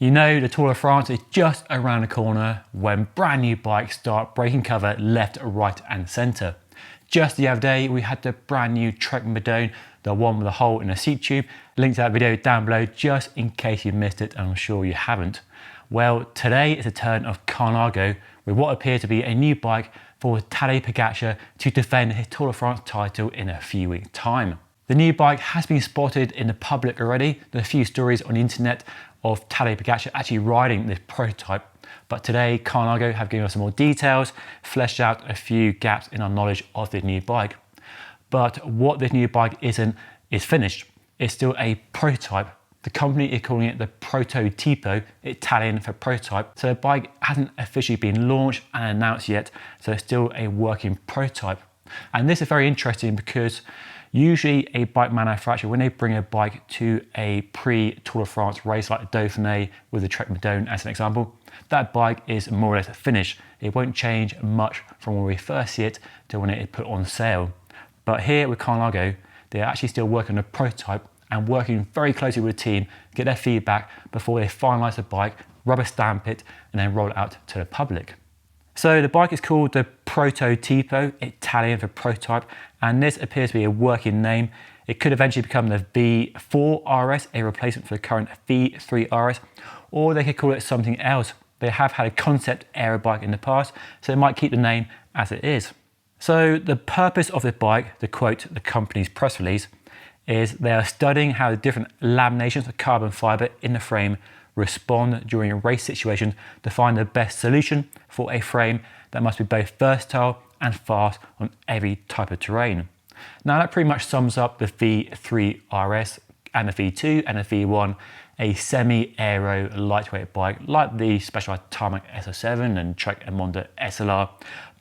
You know the Tour de France is just around the corner when brand new bikes start breaking cover left, right and centre. Just the other day we had the brand new Trek Madone, the one with a hole in the seat tube. Link to that video down below just in case you missed it, and I'm sure you haven't. Well, today is a turn of Colnago with what appears to be a new bike for Tadej Pogačar to defend his Tour de France title in a few weeks' time. The new bike has been spotted in the public already. There's a few stories on the internet of Tadej Pogačar actually riding this prototype, but today Colnago have given us some more details, fleshed out a few gaps in our knowledge of this new bike. But what this new bike isn't is finished. It's still a prototype. The company is calling it the Prototipo, Italian for prototype. So the bike hasn't officially been launched and announced yet, so it's still a working prototype. And this is very interesting because usually a bike manufacturer, when they bring a bike to a pre-Tour de France race like the Dauphiné with the Trek Madone as an example, that bike is more or less finished. It won't change much from when we first see it to when it is put on sale. But here with Colnago, they're actually still working on a prototype and working very closely with the team to get their feedback before they finalise the bike, rubber stamp it, and then roll it out to the public. So the bike is called the Prototipo, Italian for prototype, and this appears to be a working name. It could eventually become the V4 RS, a replacement for the current V3 RS, or they could call it something else. They have had a concept aero bike in the past, so they might keep the name as it is. So the purpose of the bike, to quote the company's press release, is they are studying how the different laminations of carbon fibre in the frame respond during a race situation to find the best solution for a frame that must be both versatile and fast on every type of terrain. Now that pretty much sums up the V3 RS and the V2 and the V1, a semi-aero lightweight bike like the Specialized Tarmac SR7 and Trek Emonda SLR.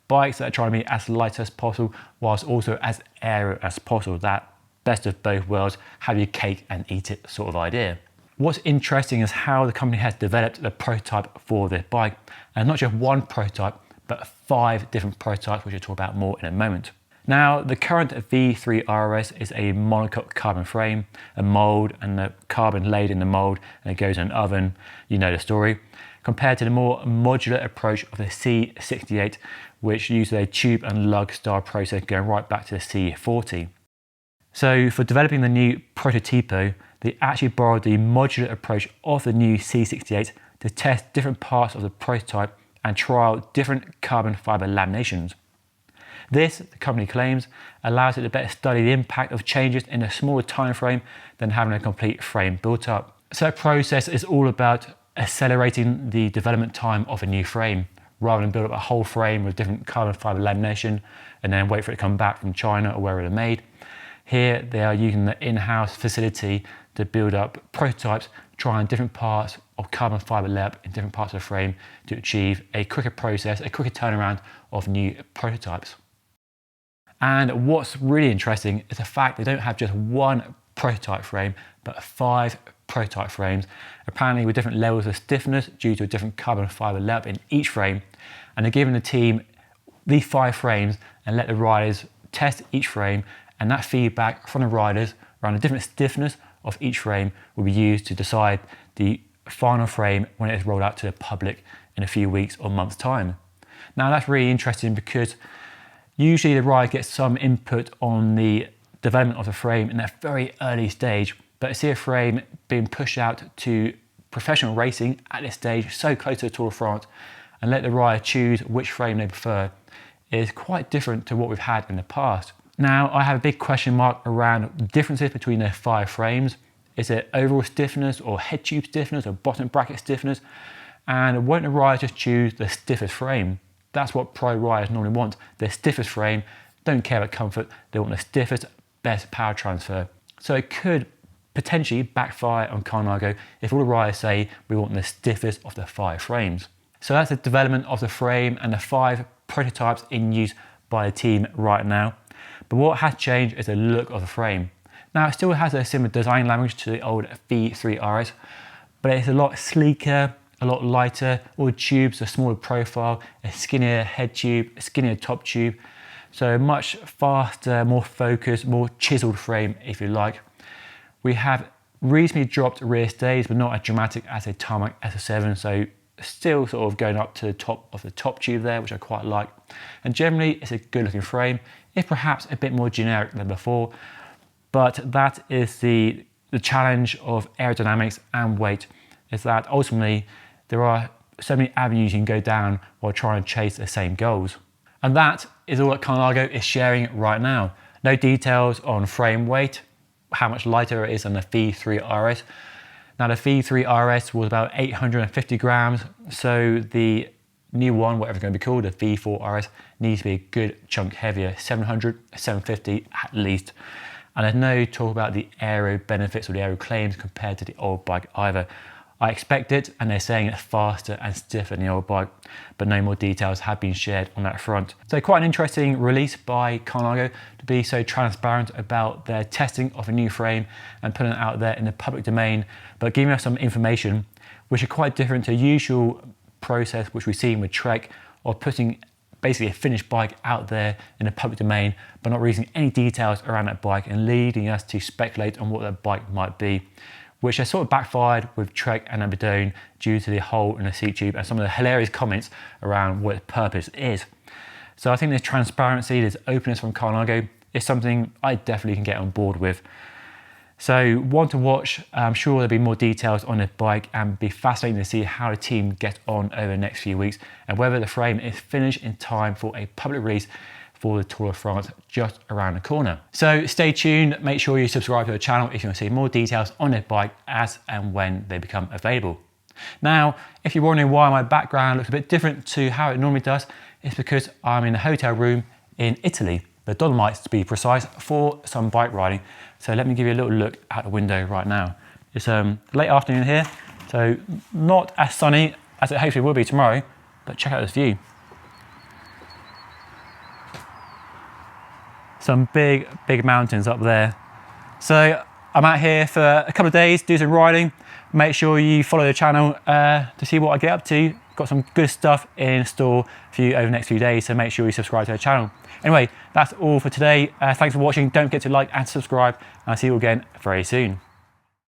Bikes that are trying to be as light as possible whilst also as aero as possible. That best of both worlds, have your cake and eat it sort of idea. What's interesting is how the company has developed the prototype for this bike, and not just one prototype, but 5 different prototypes, which I'll talk about more in a moment. Now, the current V3 RS is a monocoque carbon frame, a mould, and the carbon laid in the mould, and it goes in an oven. You know the story. Compared to the more modular approach of the C68, which uses a tube and lug style process going right back to the C40. So for developing the new Prototipo, they actually borrowed the modular approach of the new C68 to test different parts of the prototype and trial different carbon fibre laminations. This, the company claims, allows it to better study the impact of changes in a smaller time frame than having a complete frame built up. So that process is all about accelerating the development time of a new frame, rather than build up a whole frame with different carbon fibre lamination and then wait for it to come back from China or wherever they're made. Here they are using the in-house facility to build up prototypes, trying different parts of carbon fibre layup in different parts of the frame to achieve a quicker process, a quicker turnaround of new prototypes. And what's really interesting is the fact they don't have just one prototype frame, but 5 prototype frames, apparently with different levels of stiffness due to a different carbon fibre layup in each frame. And they're giving the team these 5 frames and let the riders test each frame, and that feedback from the riders around the different stiffness of each frame will be used to decide the final frame when it is rolled out to the public in a few weeks or months' time. Now that's really interesting because usually the rider gets some input on the development of the frame in that very early stage, but to see a frame being pushed out to professional racing at this stage, so close to the Tour de France, and let the rider choose which frame they prefer is quite different to what we've had in the past. Now, I have a big question mark around differences between their 5 frames. Is it overall stiffness or head tube stiffness or bottom bracket stiffness? And won't the rider just choose the stiffest frame? That's what pro riders normally want, the stiffest frame, don't care about comfort, they want the stiffest, best power transfer. So it could potentially backfire on Colnago if all the riders say we want the stiffest of the 5 frames. So that's the development of the frame and the 5 prototypes in use by the team right now. But what has changed is the look of the frame. Now it still has a similar design language to the old V3 RS, but it's a lot sleeker, a lot lighter, all the tubes are smaller profile, a skinnier head tube, a skinnier top tube. So much faster, more focused, more chiseled frame if you like. We have reasonably dropped rear stays, but not as dramatic as a tarmac SS7, so still sort of going up to the top of the top tube there, which I quite like. And generally it's a good looking frame, if perhaps a bit more generic than before, but that is the challenge of aerodynamics and weight, is that ultimately there are so many avenues you can go down while trying to chase the same goals. And that is all that Colnago is sharing right now. No details on frame weight, how much lighter it is than the V3 RS. Now the V3 RS was about 850 grams, so the new one, whatever it's going to be called, the V4 RS, needs to be a good chunk heavier, 700, 750 at least. And there's no talk about the aero benefits or the aero claims compared to the old bike either. I expect it, and they're saying it's faster and stiffer than the old bike, but no more details have been shared on that front. So quite an interesting release by Colnago to be so transparent about their testing of a new frame and putting it out there in the public domain, but giving us some information which are quite different to the usual process which we've seen with Trek, of putting basically a finished bike out there in the public domain, but not releasing any details around that bike and leading us to speculate on what that bike might be, which has sort of backfired with Trek and Aberdeen due to the hole in the seat tube and some of the hilarious comments around what its purpose is. So I think this transparency, this openness from Colnago is something I definitely can get on board with. So one to watch. I'm sure there'll be more details on the bike, and be fascinating to see how the team gets on over the next few weeks and whether the frame is finished in time for a public release for the Tour de France just around the corner. So stay tuned, make sure you subscribe to the channel if you want to see more details on the bike as and when they become available. Now, if you're wondering why my background looks a bit different to how it normally does, it's because I'm in a hotel room in Italy, the Dolomites to be precise, for some bike riding. So let me give you a little look out the window right now. It's late afternoon here, so not as sunny as it hopefully will be tomorrow, but check out this view. Some big mountains up there. So I'm out here for a couple of days, do some riding. Make sure you follow the channel to see what I get up to. Got some good stuff in store for you over the next few days, so make sure you subscribe to the channel. Anyway, that's all for today. Thanks for watching. Don't forget to like and subscribe, and I'll see you again very soon.